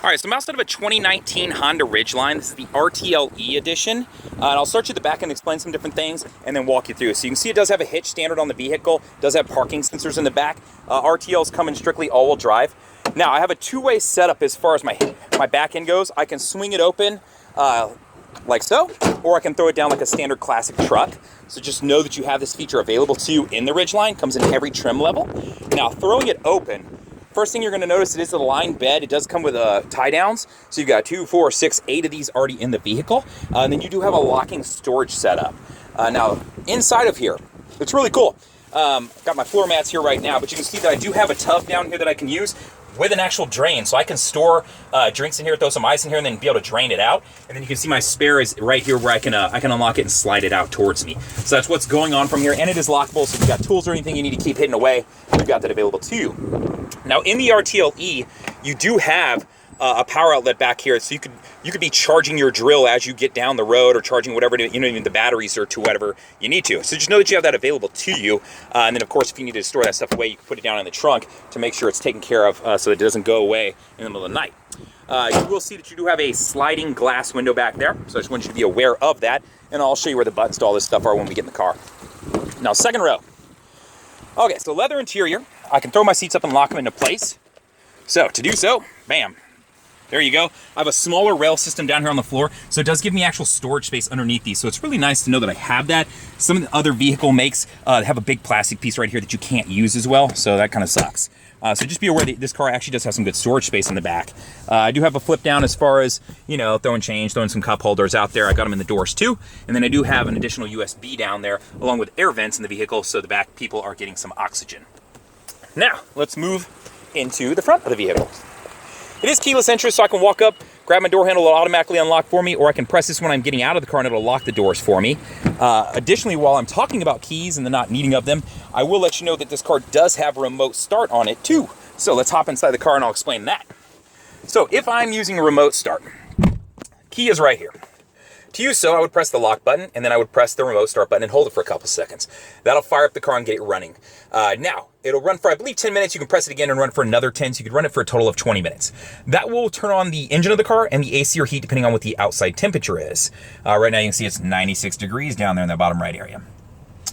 All right, so I'm outside of a 2019 Honda Ridgeline. This is the RTL-E edition. And I'll start you at the back and explain some different things and then walk you through. So you can see it does have a hitch standard on the vehicle, does have parking sensors in the back. RTLs come in strictly all-wheel drive. Now, I have a two-way setup as far as my back end goes. I can swing it open like so, or I can throw it down like a standard classic truck. So just know that you have this feature available to you in the Ridgeline. Comes in every trim level. Now, throwing it open, first thing you're going to notice, it is a lined bed. It does come with tie downs. So you've got 2, 4, 6, 8 of these already in the vehicle. And then you do have a locking storage setup. Now, inside of here, it's really cool. I've got my floor mats here right now, but you can see that I do have a tub down here that I can use with an actual drain. So I can store drinks in here, throw some ice in here, and then be able to drain it out. And then you can see my spare is right here where I can unlock it and slide it out towards me. So that's what's going on from here. And it is lockable, so if you've got tools or anything you need to keep hidden away, we've got that available to you. Now in the RTL-E, you do have a power outlet back here, so you could be charging your drill as you get down the road, or charging whatever, even the batteries or to whatever you need to. So just know that you have that available to you. And then of course, if you need to store that stuff away, you can put it down in the trunk to make sure it's taken care of so that it doesn't go away in the middle of the night. You will see that you do have a sliding glass window back there. So I just want you to be aware of that. And I'll show you where the buttons to all this stuff are when we get in the car. Now, second row. Okay, so leather interior. I can throw my seats up and lock them into place. So to do so, bam. There you go. I have a smaller rail system down here on the floor, so it does give me actual storage space underneath these. So it's really nice to know that I have that. Some of the other vehicle makes have a big plastic piece right here that you can't use as well, so that kind of sucks. So just be aware that this car actually does have some good storage space in the back. I do have a flip down as far as, throwing change, throwing some cup holders out there. I got them in the doors too. And then I do have an additional USB down there along with air vents in the vehicle, so the back people are getting some oxygen. Now, let's move into the front of the vehicle. It is keyless entry, so I can walk up, grab my door handle, it'll automatically unlock for me, or I can press this when I'm getting out of the car and it'll lock the doors for me. Additionally, while I'm talking about keys and the not needing of them, I will let you know that this car does have a remote start on it too. So let's hop inside the car and I'll explain that. So if I'm using a remote start, key is right here. To use so, I would press the lock button, and then I would press the remote start button and hold it for a couple seconds. That'll fire up the car and get it running. Now, it'll run for, I believe, 10 minutes. You can press it again and run for another 10, so you could run it for a total of 20 minutes. That will turn on the engine of the car and the AC or heat, depending on what the outside temperature is. Right now, you can see it's 96 degrees down there in the bottom right area.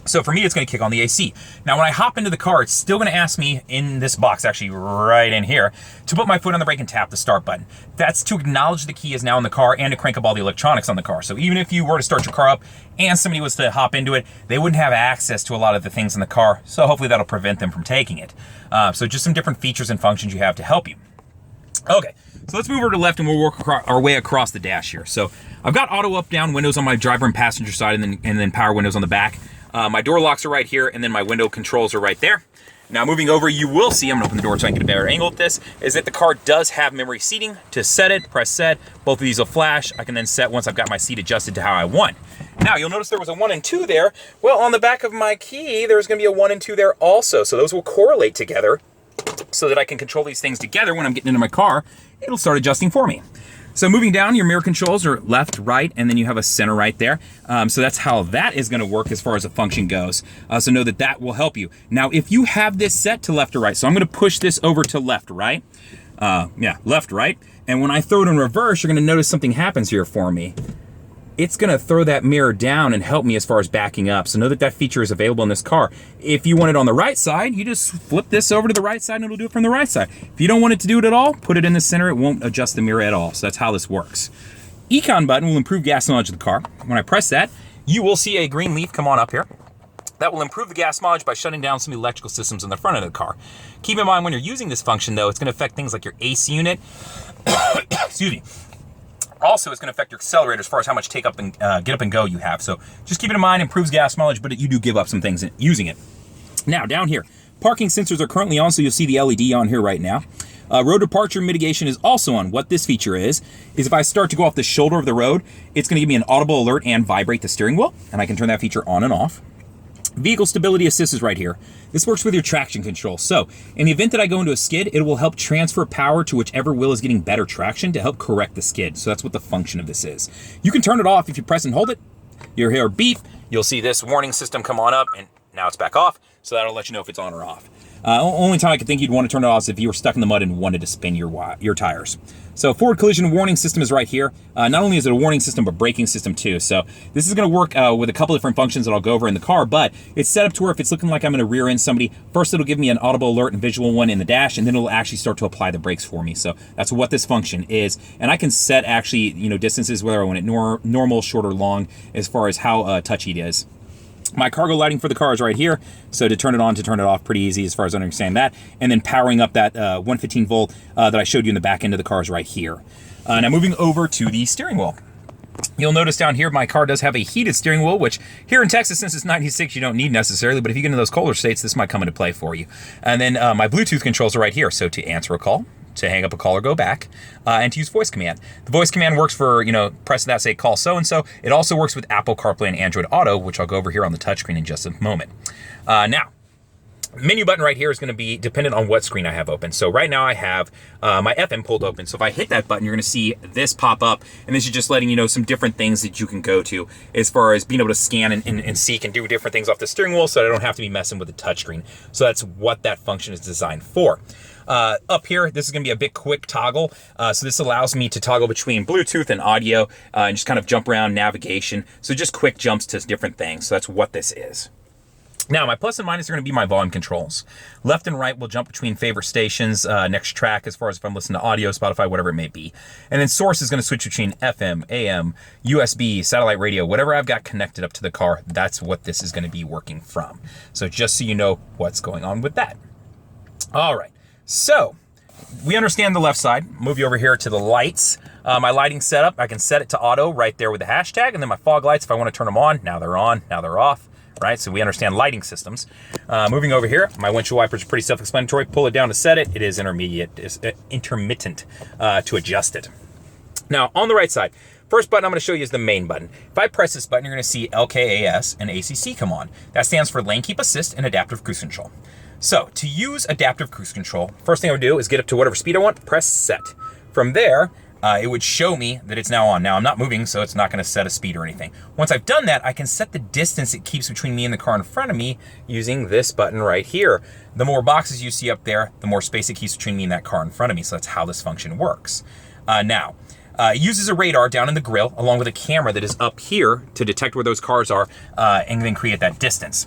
So for me, it's going to kick on the AC. Now, when I hop into the car, it's still going to ask me in this box, actually right in here, to put my foot on the brake and tap the start button. That's to acknowledge the key is now in the car and to crank up all the electronics on the car. So even if you were to start your car up and somebody was to hop into it, they wouldn't have access to a lot of the things in the car. So hopefully that'll prevent them from taking it. So just some different features and functions you have to help you. Okay, so let's move over to the left and we'll work our way across the dash here. So I've got auto up down windows on my driver and passenger side, and then power windows on the back. My door locks are right here, and then my window controls are right there. Now moving over, you will see, I'm gonna open the door so I can get a better angle at this, is that the car does have memory seating. To set it, press set, both of these will flash. I can then set once I've got my seat adjusted to how I want. Now you'll notice there was a 1 and 2 there. Well, on the back of my key, there's gonna be a 1 and 2 there also. So those will correlate together so that I can control these things together when I'm getting into my car. It'll start adjusting for me. So moving down, your mirror controls are left, right, and then you have a center right there. So that's how that is gonna work as far as the function goes. So know that that will help you. Now, if you have this set to left or right, so I'm gonna push this over to left, right? Left, right. And when I throw it in reverse, you're gonna notice something happens here for me. It's gonna throw that mirror down and help me as far as backing up. So know that that feature is available in this car. If you want it on the right side, you just flip this over to the right side and it'll do it from the right side. If you don't want it to do it at all, put it in the center. It won't adjust the mirror at all. So that's how this works. Econ button will improve gas mileage of the car. When I press that, you will see a green leaf come on up here. That will improve the gas mileage by shutting down some electrical systems in the front of the car. Keep in mind when you're using this function though, it's gonna affect things like your AC unit. Excuse me. Also, it's going to affect your accelerator as far as how much take up and get up and go you have. So just keep it in mind, improves gas mileage, but you do give up some things using it. Now, down here, parking sensors are currently on, so you'll see the LED on here right now. Road departure mitigation is also on. What this feature is if I start to go off the shoulder of the road, it's going to give me an audible alert and vibrate the steering wheel, and I can turn that feature on and off. Vehicle stability assist is right here. This works with your traction control. So in the event that I go into a skid, it will help transfer power to whichever wheel is getting better traction to help correct the skid. So that's what the function of this is. You can turn it off if you press and hold it. You'll hear beep. You'll see this warning system come on up, and now it's back off. So that'll let you know if it's on or off. Only time I could think you'd want to turn it off is if you were stuck in the mud and wanted to spin your tires. So forward collision warning system is right here. Not only is it a warning system, but braking system too. So this is going to work with a couple different functions that I'll go over in the car, but it's set up to where if it's looking like I'm going to rear end somebody, first it'll give me an audible alert and visual one in the dash, and then it'll actually start to apply the brakes for me. So that's what this function is. And I can set actually, distances, whether I want it normal, short, or long, as far as how touchy it is. My cargo lighting for the car is right here, so to turn it on, to turn it off, pretty easy as far as I understand that. And then powering up that 115 volt that I showed you in the back end of the car is right here. Now moving over to the steering wheel. You'll notice down here my car does have a heated steering wheel, which here in Texas, since it's 96, you don't need necessarily, but if you get into those colder states, this might come into play for you. And then my Bluetooth controls are right here, so to answer a call, to hang up a call or go back, and to use voice command. The voice command works for, press that, say call so-and-so. It also works with Apple CarPlay and Android Auto, which I'll go over here on the touchscreen in just a moment. Now, menu button right here is going to be dependent on what screen I have open. So right now I have my FM pulled open. So if I hit that button, you're going to see this pop up, and this is just letting you know some different things that you can go to as far as being able to scan and seek and do different things off the steering wheel, so I don't have to be messing with the touchscreen. So that's what that function is designed for. Up here, this is going to be a bit quick toggle. So this allows me to toggle between Bluetooth and audio and just kind of jump around navigation. So just quick jumps to different things. So that's what this is. Now, my plus and minus are going to be my volume controls. Left and right will jump between favorite stations, next track, as far as if I'm listening to audio, Spotify, whatever it may be. And then source is going to switch between FM, AM, USB, satellite radio, whatever I've got connected up to the car, that's what this is going to be working from. So just so you know what's going on with that. All right. So we understand the left side. Move you over here to the lights. My lighting setup, I can set it to auto right there with the hashtag. And then my fog lights, if I want to turn them on, now they're on, now they're off. Right, so we understand lighting systems. Moving over here, my windshield wipers are pretty self-explanatory. Pull it down to set it. It is intermittent to adjust it. Now, on the right side, first button I'm going to show you is the main button. If I press this button, you're going to see LKAS and ACC come on. That stands for Lane Keep Assist and Adaptive Cruise Control. So, to use Adaptive Cruise Control, first thing I would do is get up to whatever speed I want, press set. From there, it would show me that it's now on. Now I'm not moving, so it's not going to set a speed or anything. Once I've done that, I can set the distance it keeps between me and the car in front of me using this button right here. The more boxes you see up there, the more space it keeps between me and that car in front of me. So that's how this function works. It uses a radar down in the grill along with a camera that is up here to detect where those cars are and then create that distance.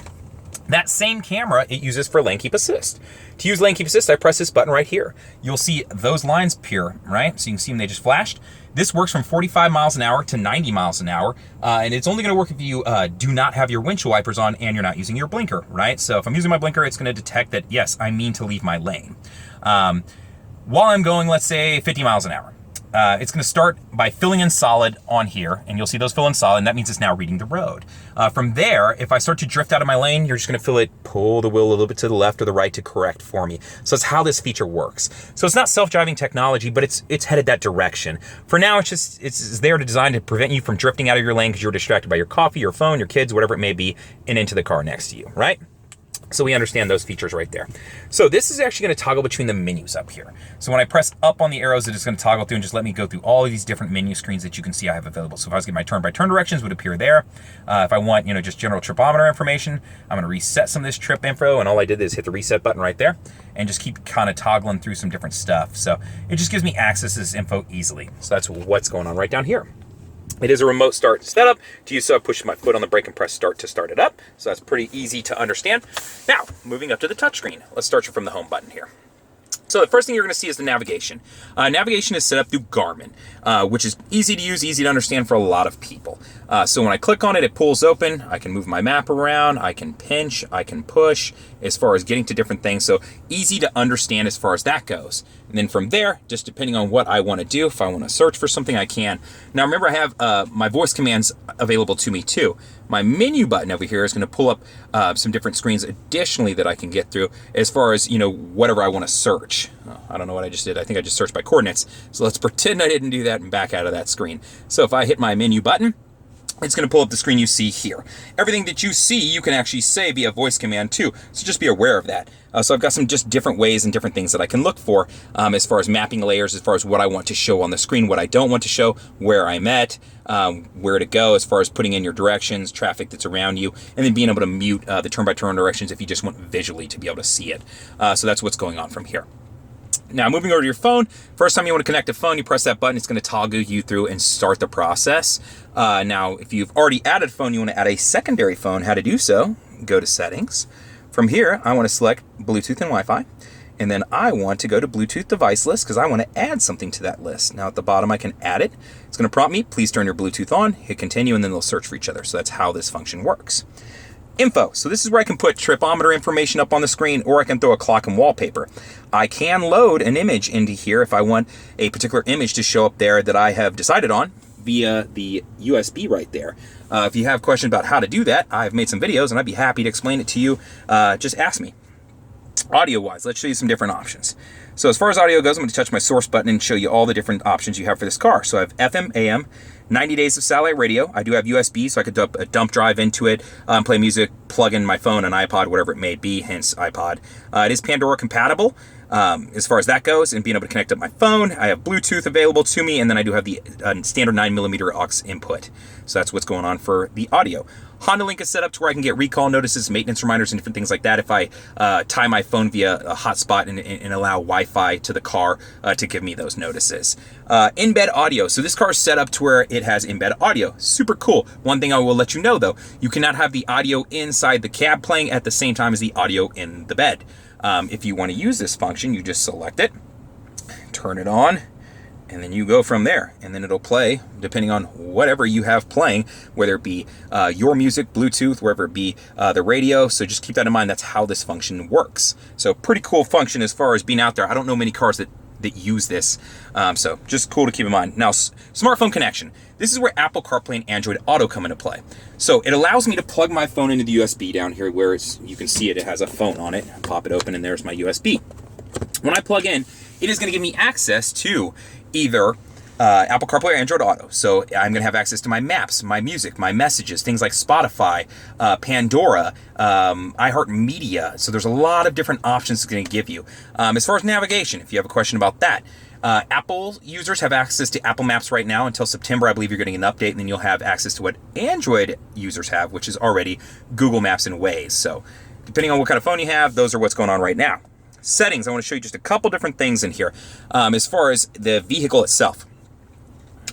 That same camera it uses for Lane Keep Assist. To use Lane Keep Assist, I press this button right here. You'll see those lines appear, right? So you can see them, they just flashed. This works from 45 miles an hour to 90 miles an hour. And it's only gonna work if you do not have your windshield wipers on and you're not using your blinker, right? So if I'm using my blinker, it's gonna detect that, yes, I mean to leave my lane. While I'm going, let's say 50 miles an hour. It's going to start by filling in solid on here, and you'll see those fill in solid, and that means it's now reading the road. From there, if I start to drift out of my lane, you're just going to feel it pull the wheel a little bit to the left or the right to correct for me. So that's how this feature works. So it's not self-driving technology, but it's headed that direction. For now, it's there to design to prevent you from drifting out of your lane because you're distracted by your coffee, your phone, your kids, whatever it may be, and into the car next to you, right? So we understand those features right there. So this is actually going to toggle between the menus up here. So when I press up on the arrows, it is going to toggle through and just let me go through all of these different menu screens that you can see I have available. So if I was getting my turn-by-turn directions, would appear there. If I want, just general tripometer information, I'm going to reset some of this trip info, and all I did is hit the reset button right there and just keep kind of toggling through some different stuff. So it just gives me access to this info easily. So that's what's going on right down here. It is a remote start setup. To use so I push my foot on the brake and press start to start it up. So that's pretty easy to understand. Now, moving up to the touchscreen. Let's start you from the home button here. So the first thing you're going to see is the navigation. Navigation is set up through Garmin, which is easy to use, easy to understand for a lot of people. So when I click on it, it pulls open. I can move my map around. I can pinch. I can push as far as getting to different things. So easy to understand as far as that goes. And then from there, just depending on what I want to do, if I want to search for something, I can. Now remember, I have my voice commands available to me too. My menu button over here is going to pull up some different screens additionally that I can get through as far as, whatever I want to search. I don't know what I just did. I think I just searched by coordinates. So let's pretend I didn't do that and back out of that screen. So if I hit my menu button, it's going to pull up the screen you see here. Everything that you see, you can actually say via voice command too, so just be aware of that. So I've got some just different ways and different things that I can look for as far as mapping layers, as far as what I want to show on the screen, what I don't want to show, where I'm at, where to go, as far as putting in your directions, traffic that's around you, and then being able to mute the turn-by-turn directions if you just want visually to be able to see it. So that's what's going on from here. Now, moving over to your phone, first time you want to connect a phone, you press that button, it's going to toggle you through and start the process. Now, if you've already added a phone, you want to add a secondary phone. How to do so, go to Settings. From here, I want to select Bluetooth and Wi-Fi, and then I want to go to Bluetooth device list because I want to add something to that list. Now, at the bottom, I can add it. It's going to prompt me, please turn your Bluetooth on, hit continue, and then they'll search for each other. So that's how this function works. Info. So this is where I can put tripometer information up on the screen, or I can throw a clock and wallpaper. I can load an image into here if I want a particular image to show up there that I have decided on via the USB right there. If you have questions about how to do that, I've made some videos and I'd be happy to explain it to you. Just ask me. Audio-wise, let's show you some different options. So as far as audio goes, I'm going to touch my source button and show you all the different options you have for this car. So I have FM, AM, 90 days of satellite radio. I do have USB, so I could dump a dump drive into it, play music, plug in my phone, an iPod, whatever it may be, hence iPod. It is Pandora compatible as far as that goes, and being able to connect up my phone. I have Bluetooth available to me, and then I do have the standard 9mm aux input. So that's what's going on for the audio. Honda Link is set up to where I can get recall notices, maintenance reminders, and different things like that if I tie my phone via a hotspot and allow Wi-Fi to the car to give me those notices. In-bed audio. So this car is set up to where it has in-bed audio. Super cool. One thing I will let you know though, you cannot have the audio inside the cab playing at the same time as the audio in the bed. If you want to use this function, you just select it, turn it on, and then you go from there, and then it'll play depending on whatever you have playing, whether it be your music, Bluetooth, wherever it be the radio. So just keep that in mind. That's how this function works. So pretty cool function as far as being out there. I don't know many cars that use this, so just cool to keep in mind. Now, smartphone connection. This is where Apple CarPlay and Android Auto come into play. So it allows me to plug my phone into the USB down here where you can see it. It has a phone on it. Pop it open, and there's my USB. When I plug in, it is going to give me access to either Apple CarPlay or Android Auto. So I'm going to have access to my maps, my music, my messages, things like Spotify, Pandora, iHeartMedia. So there's a lot of different options it's going to give you. As far as navigation, if you have a question about that, Apple users have access to Apple Maps right now until September. I believe you're getting an update, and then you'll have access to what Android users have, which is already Google Maps and Waze. So depending on what kind of phone you have, those are what's going on right now. Settings, I want to show you just a couple different things in here as far as the vehicle itself.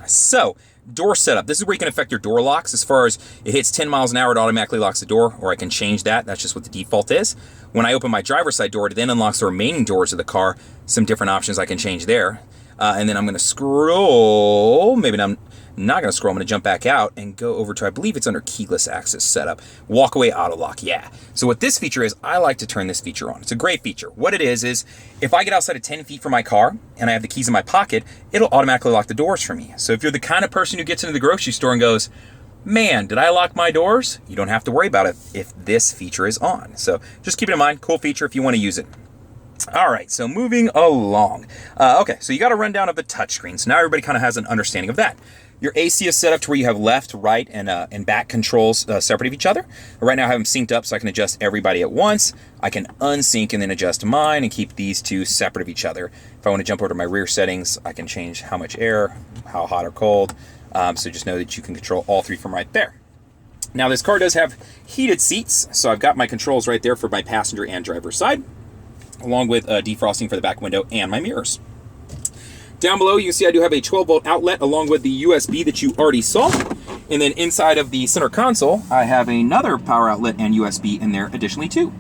So, door setup. This is where you can affect your door locks. As far as it hits 10 miles an hour, it automatically locks the door, or I can change that. That's just what the default is. When I open my driver's side door, it then unlocks the remaining doors of the car. Some different options I can change there. And then I'm going to scroll. Maybe I'm not going to scroll. I'm going to jump back out and go over to, I believe it's under keyless access setup. Walkaway auto lock. Yeah. So what this feature is, I like to turn this feature on. It's a great feature. What it is if I get outside of 10 feet from my car and I have the keys in my pocket, it'll automatically lock the doors for me. So if you're the kind of person who gets into the grocery store and goes, man, did I lock my doors? You don't have to worry about it if this feature is on. So just keep it in mind. Cool feature if you want to use it. All right, so moving along. Okay, so you got a rundown of the touchscreen. So now everybody kind of has an understanding of that. Your AC is set up to where you have left, right, and back controls separate of each other. Right now I have them synced up so I can adjust everybody at once. I can unsync and then adjust mine and keep these two separate of each other. If I want to jump over to my rear settings, I can change how much air, how hot or cold. So just know that you can control all three from right there. Now this car does have heated seats, so I've got my controls right there for my passenger and driver side, along with defrosting for the back window and my mirrors. Down below, you can see I do have a 12-volt outlet along with the USB that you already saw. And then inside of the center console, I have another power outlet and USB in there additionally too.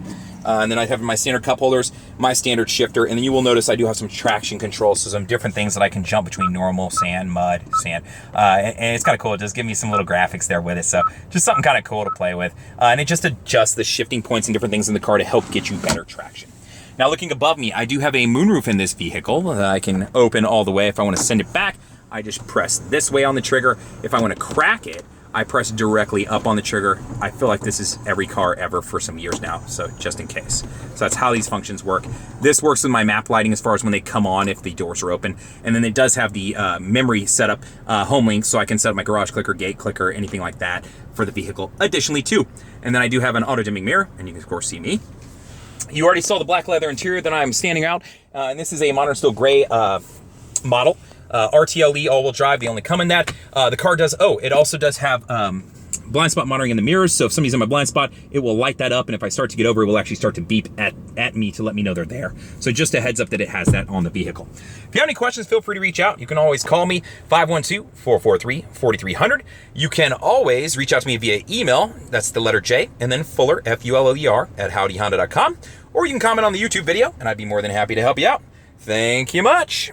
And then I have my standard cup holders, my standard shifter, and then you will notice I do have some traction controls, so some different things that I can jump between normal, sand, mud, sand. And it's kind of cool. It does give me some little graphics there with it, so just something kind of cool to play with. And it just adjusts the shifting points and different things in the car to help get you better traction. Now looking above me, I do have a moonroof in this vehicle that I can open all the way. If I want to send it back, I just press this way on the trigger. If I want to crack it, I press directly up on the trigger. I feel like this is every car ever for some years now, so just in case. So that's how these functions work. This works with my map lighting as far as when they come on, if the doors are open. And then it does have the memory setup, home link, so I can set up my garage clicker, gate clicker, anything like that for the vehicle additionally too. And then I do have an auto dimming mirror, and you can of course see me. You already saw the black leather interior that I'm standing out, and this is a modern steel gray model. RTL-E all-wheel drive, they only come in that. The car does, it also does have blind spot monitoring in the mirrors, so if somebody's in my blind spot, it will light that up, and if I start to get over, it will actually start to beep at me to let me know they're there. So just a heads up that it has that on the vehicle. If you have any questions, feel free to reach out. You can always call me, 512-443-4300. You can always reach out to me via email, that's the letter J, and then Fuller, F-U-L-L-E-R, at howdyhonda.com, or you can comment on the YouTube video, and I'd be more than happy to help you out. Thank you much.